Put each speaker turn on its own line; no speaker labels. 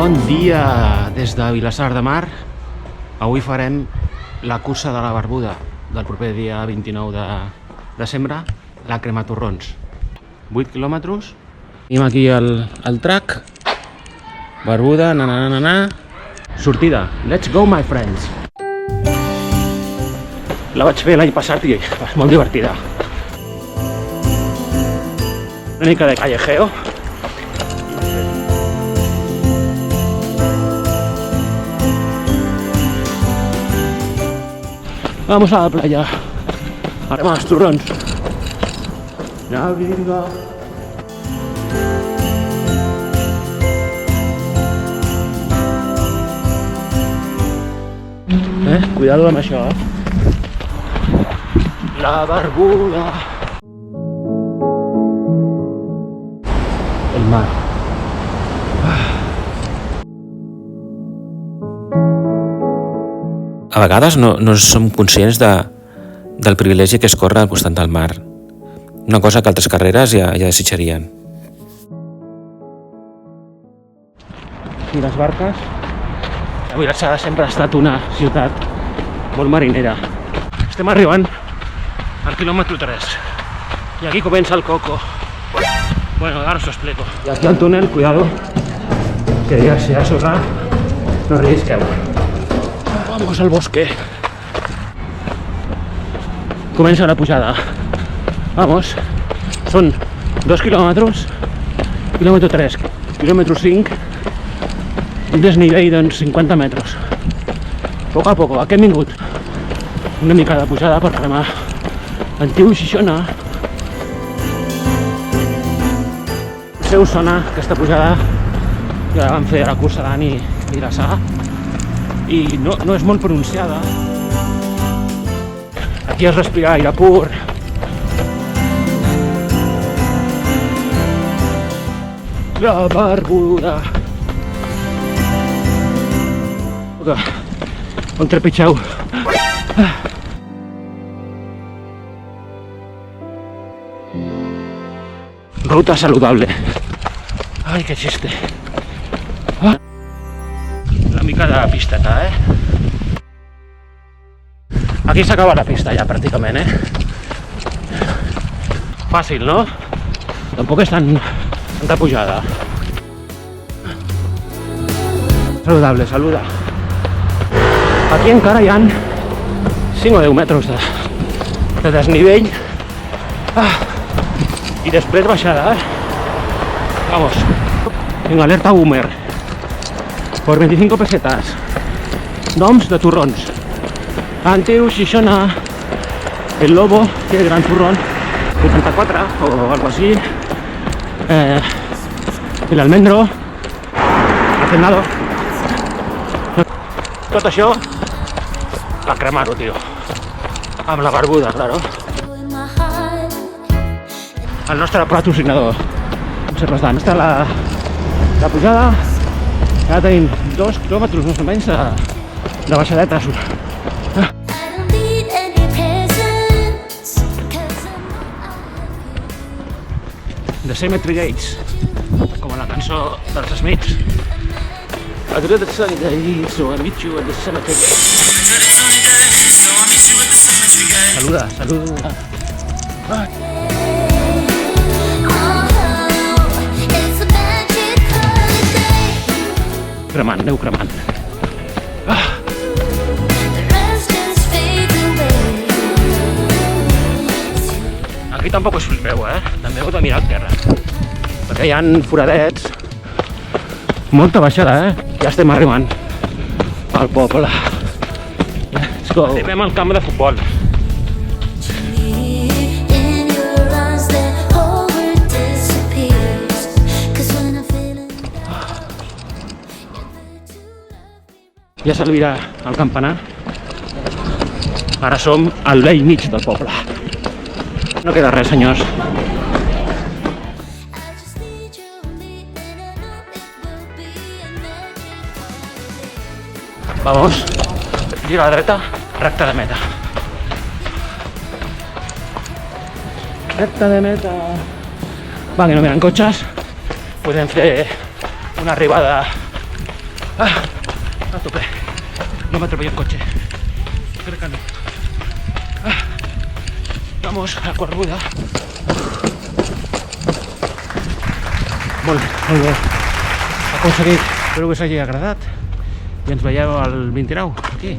Bon dia des de Vilassar de Mar. Avui farem la cursa de la Barbuda del proper dia 29 de desembre, la Crematorrons. 8 quilòmetres. Tenim aquí el track. Barbuda, sortida. Let's go, my friends. La vaig fer l'any passat i és molt divertida. Una mica de callejeo. Vamos a la playa. Harem els torrons. Vinga. Cuidado amb això, La Barbuda. El mar.
A vegades no som conscients del privilegi que es corre al costat del mar. Una cosa que altres carreres ja desitjarien.
I les barques. Vilassar sempre ha estat una ciutat molt marinera. Estem arribant al quilòmetre 3 i aquí comença el coco. Bueno, ahora os lo explico. Y aquí al túnel, cuidado, que ya se ha sorra, no risqueu. Vamos al bosque. Comença la pujada. Vamos, són 2 quilòmetres, quilòmetre 3, quilòmetre 5, un desnivell d'uns 50 metres. Poc a poc, aquí hem vingut una mica de pujada per cremar l'antiu Xixona. Si us sona aquesta pujada, ja la vam fer a la cursa d'Ani Vilassar i no és molt pronunciada. Aquí es respira aire pur. La Barbuda. On trepitgeu. Ruta saludable. Ai, que xiste. Una mica de pisteta, Aquí s'acaba la pista ja, pràcticament, Fàcil, no? Tampoc és tanta pujada. Saludable, saluda. Aquí encara hi ha 5 o 10 metres de desnivell. I després baixada, Vamos. En alerta boomer. Por 25 pesetas. Noms de turrons. Antiu Xixona. El Lobo, que gran turrón. 74 o algo así. El Almendro. Hacendado. Tot això a cremar-ho, tio. Amb la Barbuda, claro. El nostre patrocinador. Serrasdan. Està la pujada. Ara tenim 2 quilòmetres més o menys de baixadeta. The Cemetery Gates, com a la cançó dels Smiths. I did the sunny day, so I meet you at the cemetery gate. Saluda, saluda. Cremant, aneu cremant. Aquí tampoc us flipeu, També heu de mirar al terra. Perquè hi ha foradets. Molta baixada, Ja estem arribant al poble. Let's go. Arribem al camp de futbol. Ja servirà el campanar. Ara som al vell mig del poble. No queda res, senyors. Vamos. Gira a la dreta, recta de meta. Recta de meta. Va, que no venen cotxes. Podem fer una arribada A tope. No m'atropella el cotxe. Crec que no. Vamos, a Corbuda. Molt bé. Aconseguit. Espero que us hagi agradat. I ens veiem el 29, aquí.